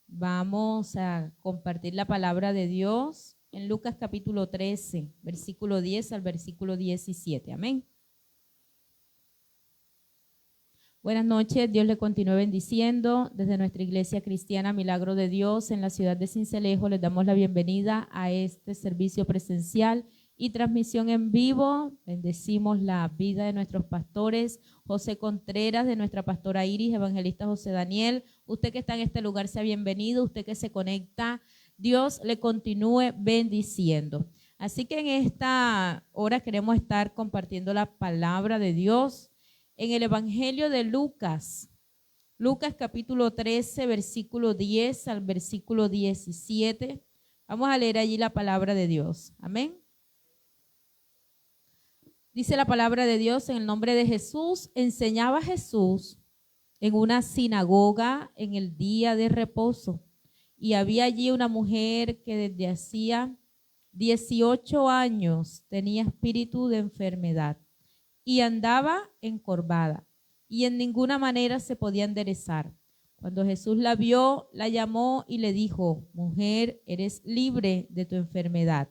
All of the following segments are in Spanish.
Vamos a compartir la palabra de Dios en Lucas capítulo 13, versículo 10 al versículo 17. Amén. Buenas noches, Dios le continúe bendiciendo. Desde nuestra iglesia cristiana Milagro de Dios en la ciudad de Sincelejo les damos la bienvenida a este servicio presencial y transmisión en vivo. Bendecimos la vida de nuestros pastores, José Contreras, de nuestra pastora Iris, evangelista José Daniel. Usted que está en este lugar sea bienvenido, usted que se conecta, Dios le continúe bendiciendo. Así que en esta hora queremos estar compartiendo la palabra de Dios en el Evangelio de Lucas. Lucas capítulo 13, versículo 10 al versículo 17. Vamos a leer allí la palabra de Dios. Amén. Dice la palabra de Dios en el nombre de Jesús. Enseñaba Jesús en una sinagoga en el día de reposo. Y había allí una mujer que desde hacía 18 años tenía espíritu de enfermedad y andaba encorvada y en ninguna manera se podía enderezar. Cuando Jesús la vio, la llamó y le dijo: mujer, eres libre de tu enfermedad.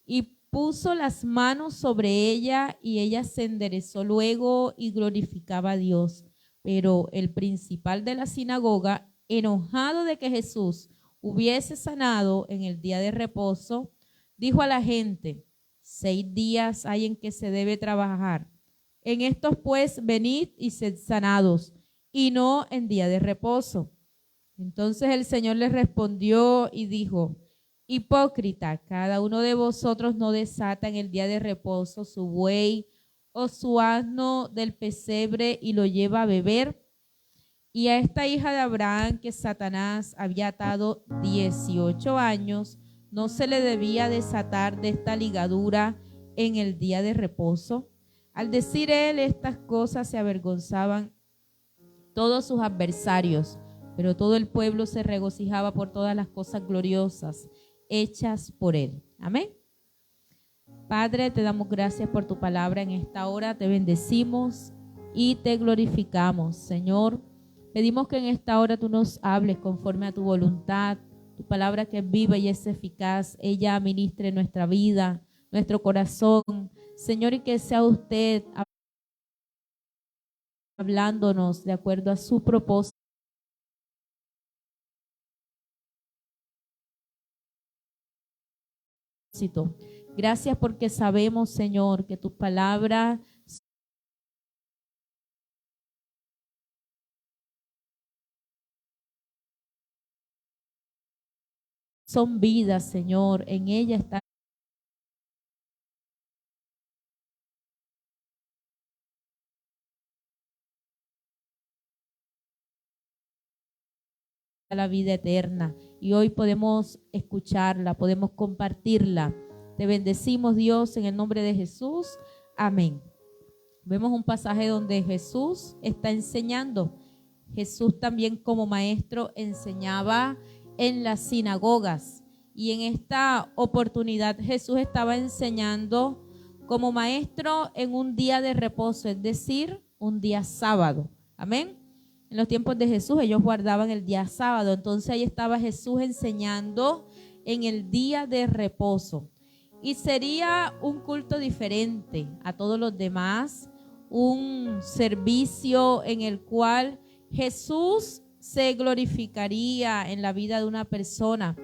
Y puso las manos sobre ella y ella se enderezó luego y glorificaba a Dios. Pero el principal de la sinagoga, enojado de que Jesús hubiese sanado en el día de reposo, dijo a la gente: 6 días hay en que se debe trabajar. En estos pues venid y sed sanados, y no en día de reposo. Entonces el Señor les respondió y dijo: hipócrita, cada uno de vosotros no desata en el día de reposo su buey o su asno del pesebre y lo lleva a beber. Y a esta hija de Abraham que Satanás había atado 18 años, ¿no se le debía desatar de esta ligadura en el día de reposo? Al decir él estas cosas se avergonzaban todos sus adversarios, pero todo el pueblo se regocijaba por todas las cosas gloriosas hechas por él. Amén. Padre, te damos gracias por tu palabra en esta hora, te bendecimos y te glorificamos, Señor. Pedimos que en esta hora tú nos hables conforme a tu voluntad, tu palabra que es viva y es eficaz, ella ministre nuestra vida, nuestro corazón, Señor, y que sea usted hablándonos de acuerdo a su propósito. Gracias porque sabemos, Señor, que tus palabras son vida, Señor. En ella está la vida eterna. Y hoy podemos escucharla, podemos compartirla. Te bendecimos, Dios, en el nombre de Jesús. Amén. Vemos un pasaje donde Jesús está enseñando. Jesús también como maestro enseñaba en las sinagogas. Y en esta oportunidad Jesús estaba enseñando como maestro en un día de reposo, es decir, un día sábado. Amén. En los tiempos de Jesús ellos guardaban el día sábado. Entonces ahí estaba Jesús enseñando en el día de reposo. Y sería un culto diferente a todos los demás, un servicio en el cual Jesús se glorificaría en la vida de una persona,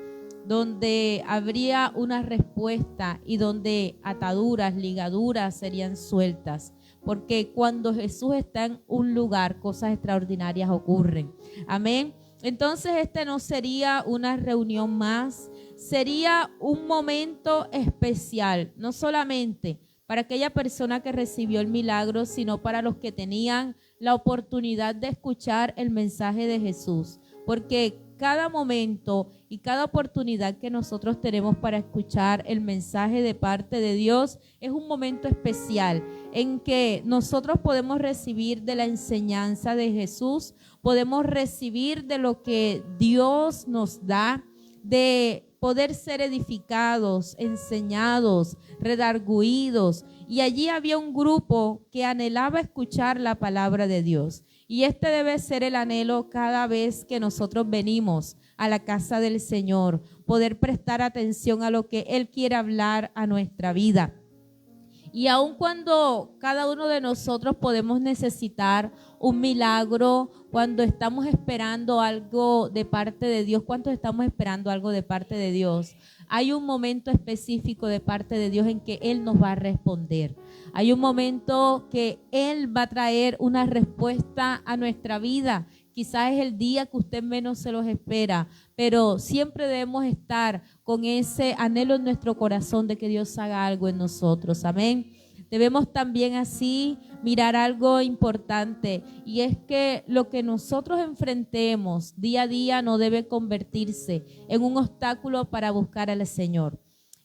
donde habría una respuesta y donde ataduras, ligaduras serían sueltas. Porque cuando Jesús está en un lugar, cosas extraordinarias ocurren. Amén. Entonces este no sería una reunión más, sería un momento especial, no solamente para aquella persona que recibió el milagro, sino para los que tenían la oportunidad de escuchar el mensaje de Jesús. Porque cada momento y cada oportunidad que nosotros tenemos para escuchar el mensaje de parte de Dios es un momento especial en que nosotros podemos recibir de la enseñanza de Jesús, podemos recibir de lo que Dios nos da, de poder ser edificados, enseñados, redarguidos. Y allí había un grupo que anhelaba escuchar la palabra de Dios. Y este debe ser el anhelo cada vez que nosotros venimos a la casa del Señor, poder prestar atención a lo que Él quiere hablar a nuestra vida. Y aun cuando cada uno de nosotros podemos necesitar un milagro, cuando estamos esperando algo de parte de Dios, ¿cuántos estamos esperando algo de parte de Dios? Hay un momento específico de parte de Dios en que Él nos va a responder. Hay un momento que Él va a traer una respuesta a nuestra vida. Quizás es el día que usted menos se los espera, pero siempre debemos estar con ese anhelo en nuestro corazón de que Dios haga algo en nosotros. Amén. Debemos también así mirar algo importante, y es que lo que nosotros enfrentemos día a día no debe convertirse en un obstáculo para buscar al Señor.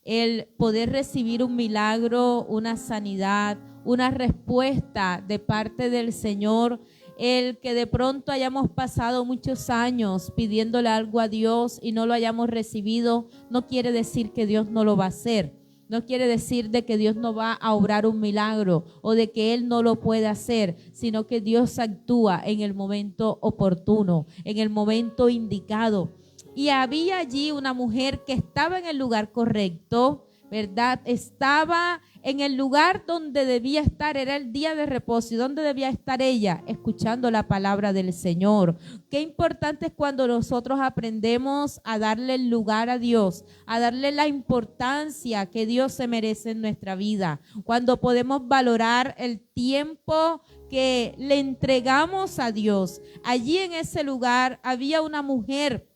El poder recibir un milagro, una sanidad, una respuesta de parte del Señor, el que de pronto hayamos pasado muchos años pidiéndole algo a Dios y no lo hayamos recibido, no quiere decir que Dios no lo va a hacer. No quiere decir de que Dios no va a obrar un milagro o de que Él no lo puede hacer, sino que Dios actúa en el momento oportuno, en el momento indicado. Y había allí una mujer que estaba en el lugar correcto, ¿verdad? Estaba en el lugar donde debía estar, era el día de reposo. ¿Y dónde debía estar ella? Escuchando la palabra del Señor. Qué importante es cuando nosotros aprendemos a darle el lugar a Dios, a darle la importancia que Dios se merece en nuestra vida. Cuando podemos valorar el tiempo que le entregamos a Dios. Allí en ese lugar había una mujer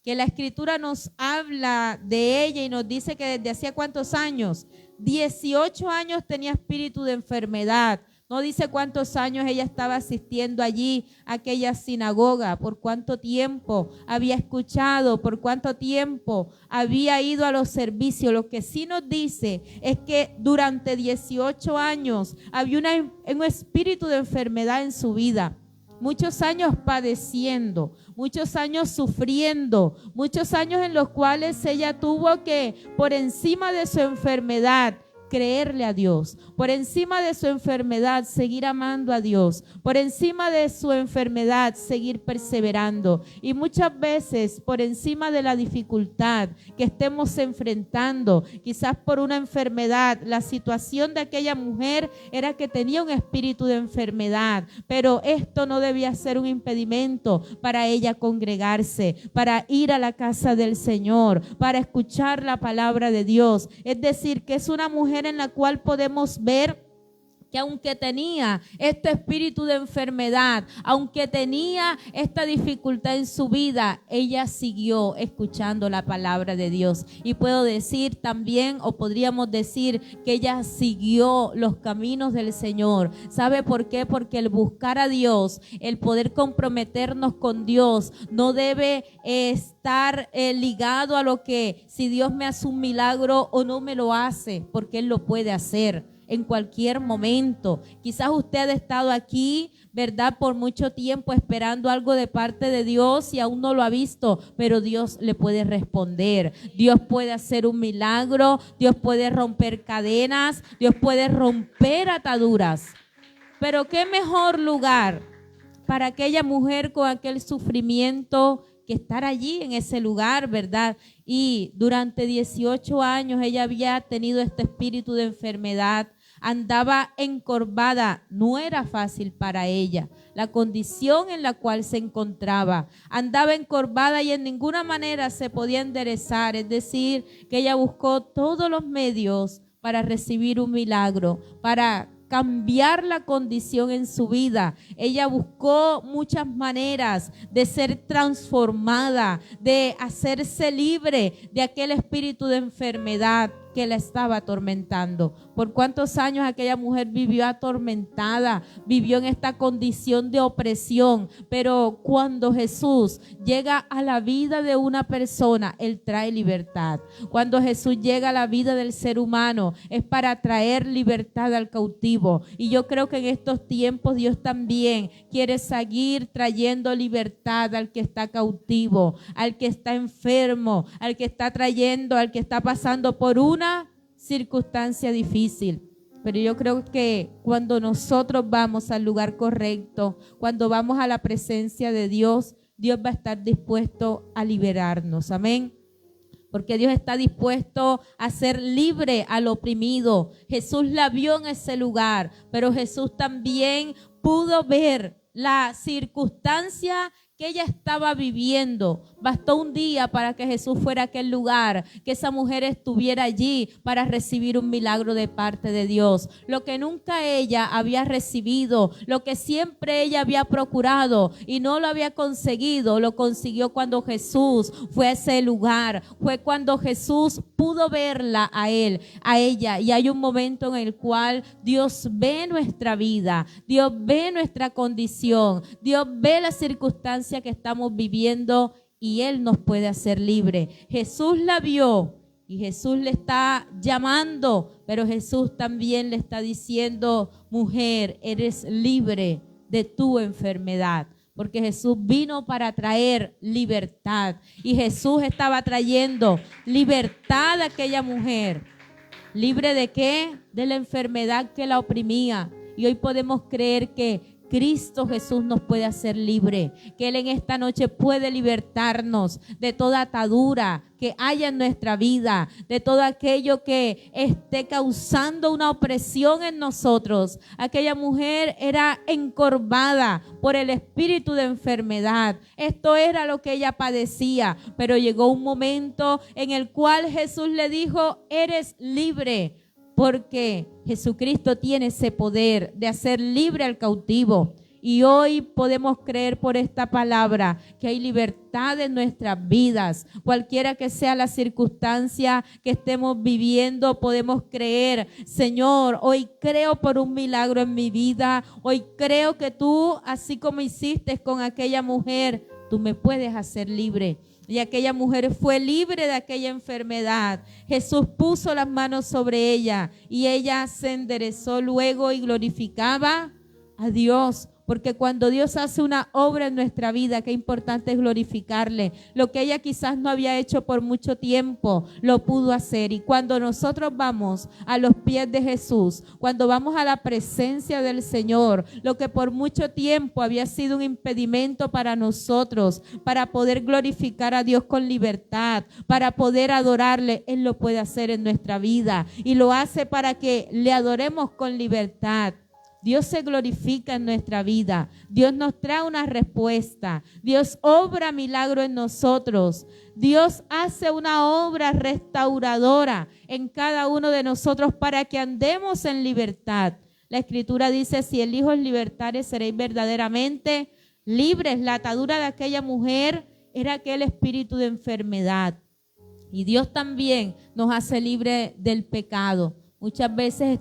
que la Escritura nos habla de ella y nos dice que desde hacía ¿cuántos años? 18 años tenía espíritu de enfermedad. No dice cuántos años ella estaba asistiendo allí a aquella sinagoga, por cuánto tiempo había escuchado, por cuánto tiempo había ido a los servicios. Lo que sí nos dice es que durante 18 años había un espíritu de enfermedad en su vida. Muchos años padeciendo, muchos años sufriendo, muchos años en los cuales ella tuvo que, por encima de su enfermedad, creerle a Dios, por encima de su enfermedad, seguir amando a Dios, por encima de su enfermedad, seguir perseverando. Y muchas veces, por encima de la dificultad que estemos enfrentando, quizás por una enfermedad, la situación de aquella mujer era que tenía un espíritu de enfermedad, pero esto no debía ser un impedimento para ella congregarse, para ir a la casa del Señor, para escuchar la palabra de Dios. Es decir, que es una mujer en la cual podemos ver que aunque tenía este espíritu de enfermedad, aunque tenía esta dificultad en su vida, ella siguió escuchando la palabra de Dios. Y puedo decir también, o podríamos decir, que ella siguió los caminos del Señor. ¿Sabe por qué? Porque el buscar a Dios, el poder comprometernos con Dios, no debe estar ligado a lo que si Dios me hace un milagro o no me lo hace, porque Él lo puede hacer en cualquier momento. Quizás usted ha estado aquí, ¿verdad?, por mucho tiempo esperando algo de parte de Dios y aún no lo ha visto, pero Dios le puede responder. Dios puede hacer un milagro, Dios puede romper cadenas, Dios puede romper ataduras. Pero qué mejor lugar para aquella mujer con aquel sufrimiento que estar allí en ese lugar, ¿verdad? Y durante 18 años ella había tenido este espíritu de enfermedad, andaba encorvada, no era fácil para ella la condición en la cual se encontraba. Andaba encorvada y en ninguna manera se podía enderezar, es decir, que ella buscó todos los medios para recibir un milagro, para cambiar la condición en su vida. Ella buscó muchas maneras de ser transformada, de hacerse libre de aquel espíritu de enfermedad que la estaba atormentando. ¿Por cuántos años aquella mujer vivió atormentada? Vivió en esta condición de opresión. Pero cuando Jesús llega a la vida de una persona, Él trae libertad. Cuando Jesús llega a la vida del ser humano, es para traer libertad al cautivo. Y yo creo que en estos tiempos Dios también quiere seguir trayendo libertad al que está cautivo, al que está enfermo, al que está trayendo, al que está pasando por una circunstancia difícil. Pero yo creo que cuando nosotros vamos al lugar correcto, cuando vamos a la presencia de Dios, Dios va a estar dispuesto a liberarnos. Amén. Porque Dios está dispuesto a hacer libre al oprimido. Jesús la vio en ese lugar, pero Jesús también pudo ver la circunstancia que ella estaba viviendo. Bastó un día para que Jesús fuera a aquel lugar, que esa mujer estuviera allí para recibir un milagro de parte de Dios. Lo que nunca ella había recibido, lo que siempre ella había procurado y no lo había conseguido, lo consiguió cuando Jesús fue a ese lugar. Fue cuando Jesús pudo verla a él, a ella. Y hay un momento en el cual Dios ve nuestra vida, Dios ve nuestra condición, Dios ve la circunstancia que estamos viviendo y Él nos puede hacer libre. Jesús la vio y Jesús le está llamando, pero Jesús también le está diciendo: mujer, eres libre de tu enfermedad. Porque Jesús vino para traer libertad y Jesús estaba trayendo libertad a aquella mujer. ¿Libre de qué? De la enfermedad que la oprimía. Y hoy podemos creer que Cristo Jesús nos puede hacer libre, que Él en esta noche puede libertarnos de toda atadura que haya en nuestra vida, de todo aquello que esté causando una opresión en nosotros. Aquella mujer era encorvada por el espíritu de enfermedad. Esto era lo que ella padecía, pero llegó un momento en el cual Jesús le dijo: eres libre. Porque Jesucristo tiene ese poder de hacer libre al cautivo. Y hoy podemos creer por esta palabra que hay libertad en nuestras vidas. Cualquiera que sea la circunstancia que estemos viviendo, podemos creer: Señor, hoy creo por un milagro en mi vida. Hoy creo que tú, así como hiciste con aquella mujer, tú me puedes hacer libre. Y aquella mujer fue libre de aquella enfermedad. Jesús puso las manos sobre ella y ella se enderezó luego y glorificaba a Dios. Porque cuando Dios hace una obra en nuestra vida, qué importante es glorificarle. Lo que ella quizás no había hecho por mucho tiempo, lo pudo hacer. Y cuando nosotros vamos a los pies de Jesús, cuando vamos a la presencia del Señor, lo que por mucho tiempo había sido un impedimento para nosotros, para poder glorificar a Dios con libertad, para poder adorarle, Él lo puede hacer en nuestra vida. Y lo hace para que le adoremos con libertad. Dios se glorifica en nuestra vida. Dios nos trae una respuesta. Dios obra milagro en nosotros. Dios hace una obra restauradora en cada uno de nosotros para que andemos en libertad. La Escritura dice: si el Hijo os libertare, seréis verdaderamente libres. La atadura de aquella mujer era aquel espíritu de enfermedad. Y Dios también nos hace libre del pecado. Muchas veces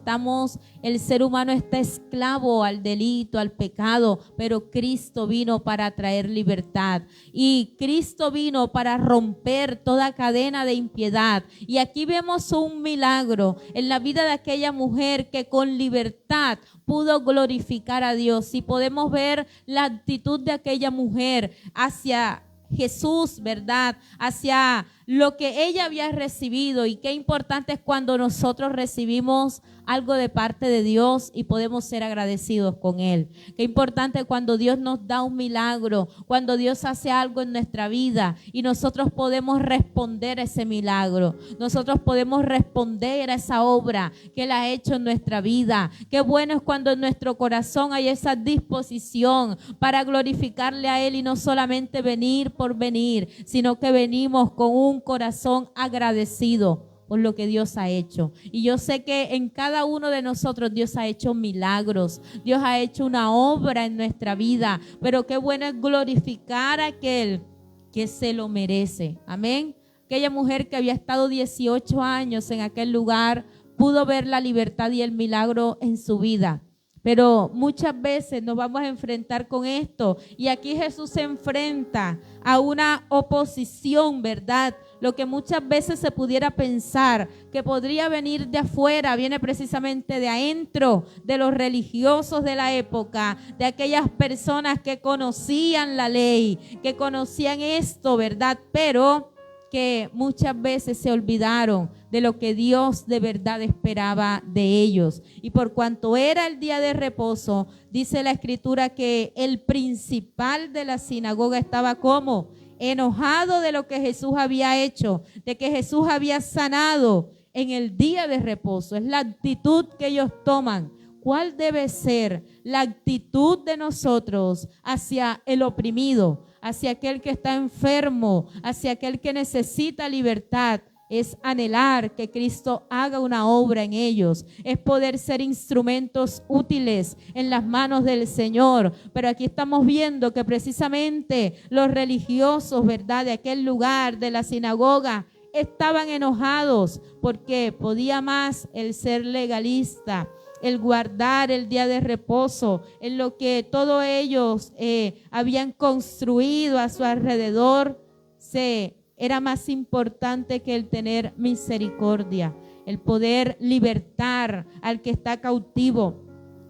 el ser humano está esclavo al delito, al pecado, pero Cristo vino para traer libertad. Y Cristo vino para romper toda cadena de impiedad. Y aquí vemos un milagro en la vida de aquella mujer que con libertad pudo glorificar a Dios. Y podemos ver la actitud de aquella mujer hacia Jesús, ¿verdad? Hacia lo que ella había recibido. Y qué importante es cuando nosotros recibimos algo de parte de Dios y podemos ser agradecidos con Él. Qué importante cuando Dios nos da un milagro, cuando Dios hace algo en nuestra vida y nosotros podemos responder a ese milagro. Nosotros podemos responder a esa obra que Él ha hecho en nuestra vida. Qué bueno es cuando en nuestro corazón hay esa disposición para glorificarle a Él y no solamente venir por venir, sino que venimos con un corazón agradecido por lo que Dios ha hecho. Y yo sé que en cada uno de nosotros Dios ha hecho milagros, Dios ha hecho una obra en nuestra vida, pero qué bueno es glorificar a aquel que se lo merece. Amén. Aquella mujer que había estado 18 años en aquel lugar pudo ver la libertad y el milagro en su vida. Pero muchas veces nos vamos a enfrentar con esto. Y aquí Jesús se enfrenta a una oposición, ¿verdad? Lo que muchas veces se pudiera pensar que podría venir de afuera, viene precisamente de adentro, de los religiosos de la época, de aquellas personas que conocían la ley, que conocían esto, ¿verdad? Pero que muchas veces se olvidaron de lo que Dios de verdad esperaba de ellos. Y por cuanto era el día de reposo, dice la Escritura que el principal de la sinagoga estaba como enojado de lo que Jesús había hecho, de que Jesús había sanado en el día de reposo. Es la actitud que ellos toman. ¿Cuál debe ser la actitud de nosotros hacia el oprimido, hacia aquel que está enfermo, hacia aquel que necesita libertad? Es anhelar que Cristo haga una obra en ellos, es poder ser instrumentos útiles en las manos del Señor. Pero aquí estamos viendo que precisamente los religiosos, ¿verdad?, de aquel lugar, de la sinagoga, estaban enojados porque podía más el ser legalista, el guardar el día de reposo, en lo que todos ellos habían construido a su alrededor, era más importante que el tener misericordia, el poder libertar al que está cautivo.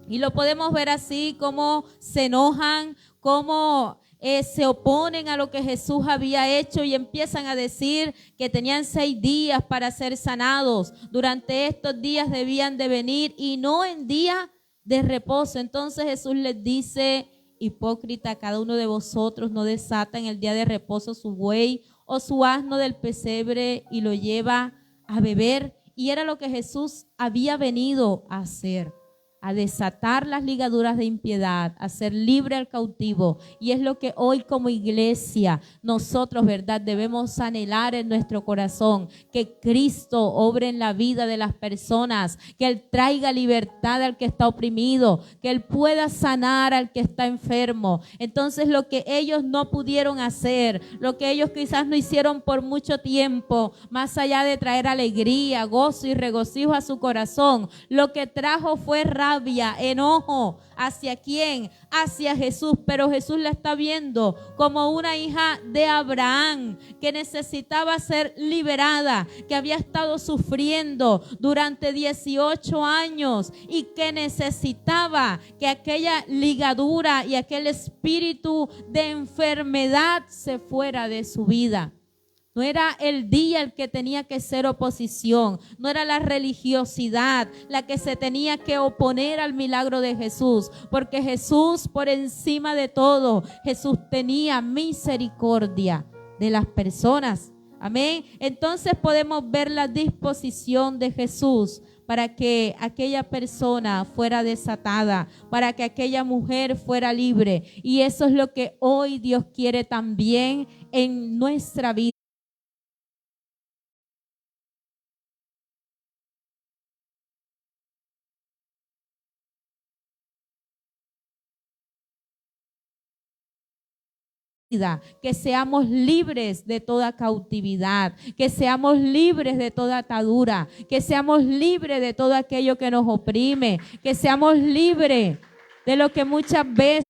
Y lo podemos ver así, como se enojan, como se oponen a lo que Jesús había hecho y empiezan a decir que tenían 6 días para ser sanados. Durante estos días debían de venir y no en día de reposo. Entonces Jesús les dice: hipócrita, cada uno de vosotros no desata en el día de reposo su buey o su asno del pesebre y lo lleva a beber. Y era lo que Jesús había venido a hacer, a desatar las ligaduras de impiedad, a hacer libre al cautivo. Y es lo que hoy como iglesia nosotros, ¿verdad?, debemos anhelar en nuestro corazón, que Cristo obre en la vida de las personas, que Él traiga libertad al que está oprimido, que Él pueda sanar al que está enfermo. Entonces lo que ellos no pudieron hacer, lo que ellos quizás no hicieron por mucho tiempo, más allá de traer alegría, gozo y regocijo a su corazón, lo que trajo fue rabia, enojo. ¿Hacia quién? Hacia Jesús. Pero Jesús la está viendo como una hija de Abraham que necesitaba ser liberada, que había estado sufriendo durante 18 años y que necesitaba que aquella ligadura y aquel espíritu de enfermedad se fuera de su vida. No era el día el que tenía que ser oposición, no era la religiosidad la que se tenía que oponer al milagro de Jesús, porque Jesús, por encima de todo, Jesús tenía misericordia de las personas. Amén. Entonces podemos ver la disposición de Jesús para que aquella persona fuera desatada, para que aquella mujer fuera libre. Y eso es lo que hoy Dios quiere también en nuestra vida. Que seamos libres de toda cautividad, que seamos libres de toda atadura, que seamos libres de todo aquello que nos oprime, que seamos libres de lo que muchas veces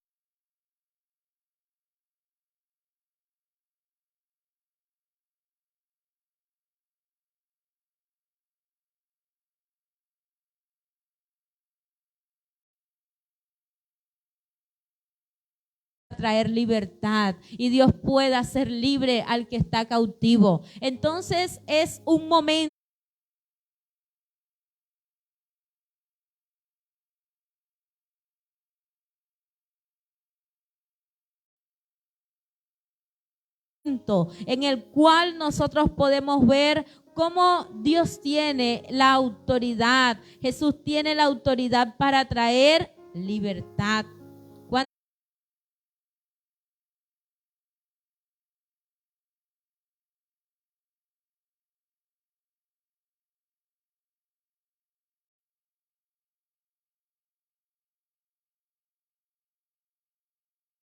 traer libertad y Dios pueda hacer libre al que está cautivo. Entonces es un momento en el cual nosotros podemos ver cómo Dios tiene la autoridad. Jesús tiene la autoridad para traer libertad.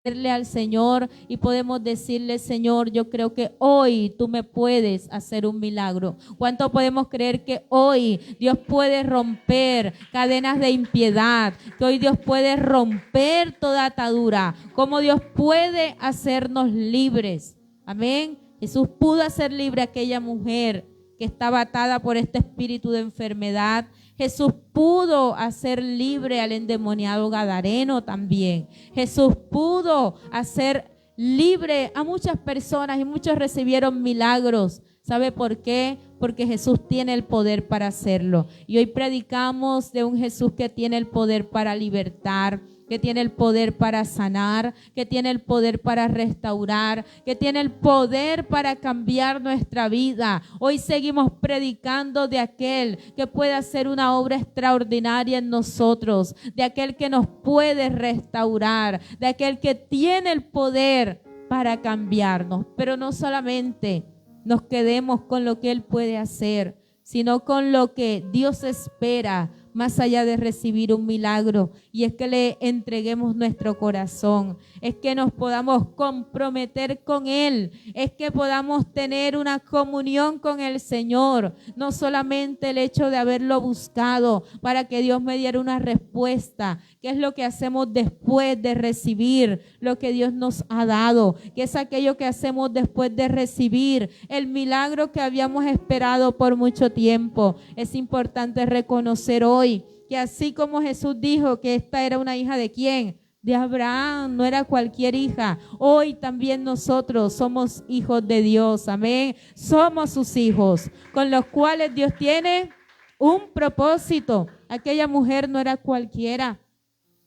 Al Señor y podemos decirle: Señor, yo creo que hoy tú me puedes hacer un milagro. ¿Cuánto podemos creer que hoy Dios puede romper cadenas de impiedad? Que hoy Dios puede romper toda atadura. Cómo Dios puede hacernos libres. Amén. Jesús pudo hacer libre a aquella mujer que estaba atada por este espíritu de enfermedad. Jesús pudo hacer libre al endemoniado gadareno también. Jesús pudo hacer libre a muchas personas y muchos recibieron milagros ¿Sabe por qué? Porque Jesús tiene el poder para hacerlo. Y hoy predicamos de un Jesús que tiene el poder para libertar, que tiene el poder para sanar, que tiene el poder para restaurar, que tiene el poder para cambiar nuestra vida. Hoy seguimos predicando de aquel que puede hacer una obra extraordinaria en nosotros, de aquel que nos puede restaurar, de aquel que tiene el poder para cambiarnos. Pero no solamente nos quedemos con lo que Él puede hacer, sino con lo que Dios espera más allá de recibir un milagro, y es que le entreguemos nuestro corazón, es que nos podamos comprometer con Él, es que podamos tener una comunión con el Señor, no solamente el hecho de haberlo buscado para que Dios me diera una respuesta, que es lo que hacemos después de recibir lo que Dios nos ha dado, que es aquello que hacemos después de recibir el milagro que habíamos esperado por mucho tiempo. Es importante reconocer hoy que así como Jesús dijo que esta era una hija de ¿quién? De Abraham, no era cualquier hija. Hoy también nosotros somos hijos de Dios, amén. Somos sus hijos, con los cuales Dios tiene un propósito. Aquella mujer no era cualquiera.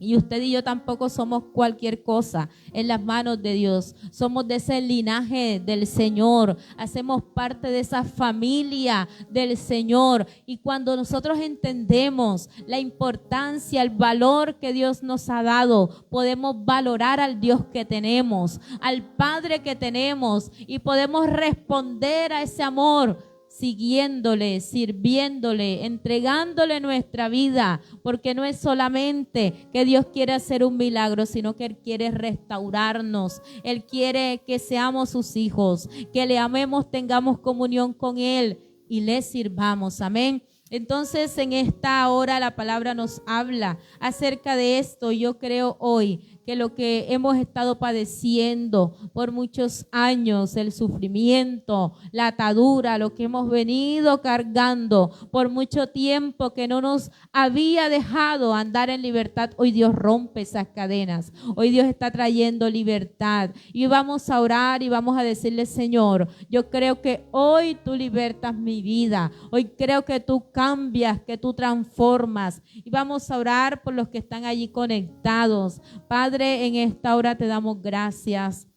Y usted y yo tampoco somos cualquier cosa en las manos de Dios. Somos de ese linaje del Señor. Hacemos parte de esa familia del Señor. Y cuando nosotros entendemos la importancia, el valor que Dios nos ha dado, podemos valorar al Dios que tenemos, al Padre que tenemos, y podemos responder a ese amor siguiéndole, sirviéndole, entregándole nuestra vida, porque no es solamente que Dios quiere hacer un milagro, sino que Él quiere restaurarnos. Él quiere que seamos sus hijos, que le amemos, tengamos comunión con Él y le sirvamos. Amén. Entonces, en esta hora la palabra nos habla acerca de esto. Yo creo hoy que lo que hemos estado padeciendo por muchos años, el sufrimiento, la atadura, lo que hemos venido cargando por mucho tiempo que no nos había dejado andar en libertad, hoy Dios rompe esas cadenas. Hoy Dios está trayendo libertad. Y vamos a orar y vamos a decirle: Señor, yo creo que hoy tú libertas mi vida. Hoy creo que tú cambias, que tú transformas. Y vamos a orar por los que están allí conectados. Padre, en esta hora te damos gracias.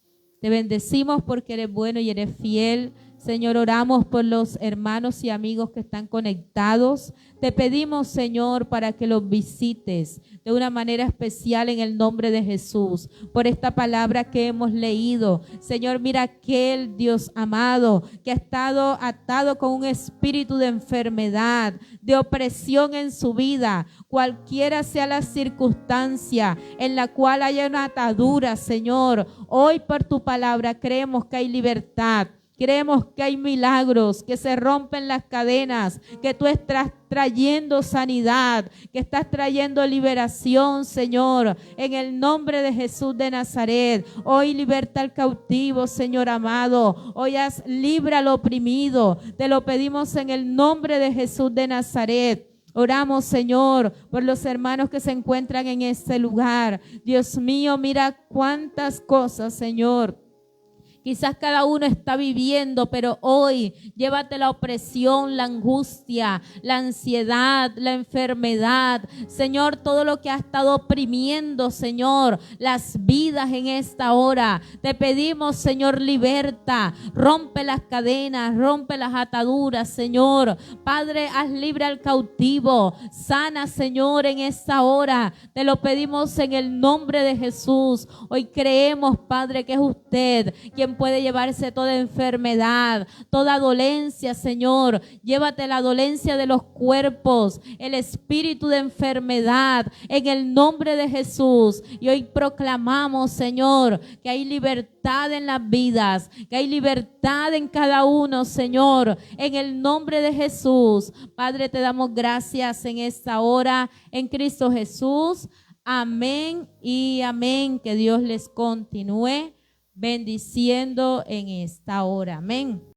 Te bendecimos porque eres bueno y eres fiel. Señor, oramos por los hermanos y amigos que están conectados. Te pedimos, Señor, para que los visites de una manera especial en el nombre de Jesús. Por esta palabra que hemos leído. Señor, mira aquel Dios amado que ha estado atado con un espíritu de enfermedad, de opresión en su vida. Cualquiera sea la circunstancia en la cual haya una atadura, Señor. Hoy por tu palabra creemos que hay libertad. Creemos que hay milagros, que se rompen las cadenas, que tú estás trayendo sanidad, que estás trayendo liberación, Señor, en el nombre de Jesús de Nazaret. Hoy liberta al cautivo, Señor amado. Hoy haz libre al oprimido. Te lo pedimos en el nombre de Jesús de Nazaret. Oramos, Señor, por los hermanos que se encuentran en este lugar. Dios mío, mira cuántas cosas, Señor, quizás cada uno está viviendo, pero hoy llévate la opresión, la angustia, la ansiedad, la enfermedad. Señor, todo lo que ha estado oprimiendo, Señor, las vidas en esta hora. Te pedimos, Señor, liberta, rompe las cadenas, rompe las ataduras, Señor. Padre, haz libre al cautivo. Sana, Señor, en esta hora. Te lo pedimos en el nombre de Jesús. Hoy creemos, Padre, que es usted quien puede llevarse toda enfermedad, toda dolencia, Señor. Llévate la dolencia de los cuerpos, el espíritu de enfermedad, en el nombre de Jesús. Y hoy proclamamos, Señor, que hay libertad en las vidas, que hay libertad en cada uno, Señor, en el nombre de Jesús. Padre, te damos gracias en esta hora, en Cristo Jesús. Amén y amén. Que Dios les continúe bendiciendo en esta hora. Amén.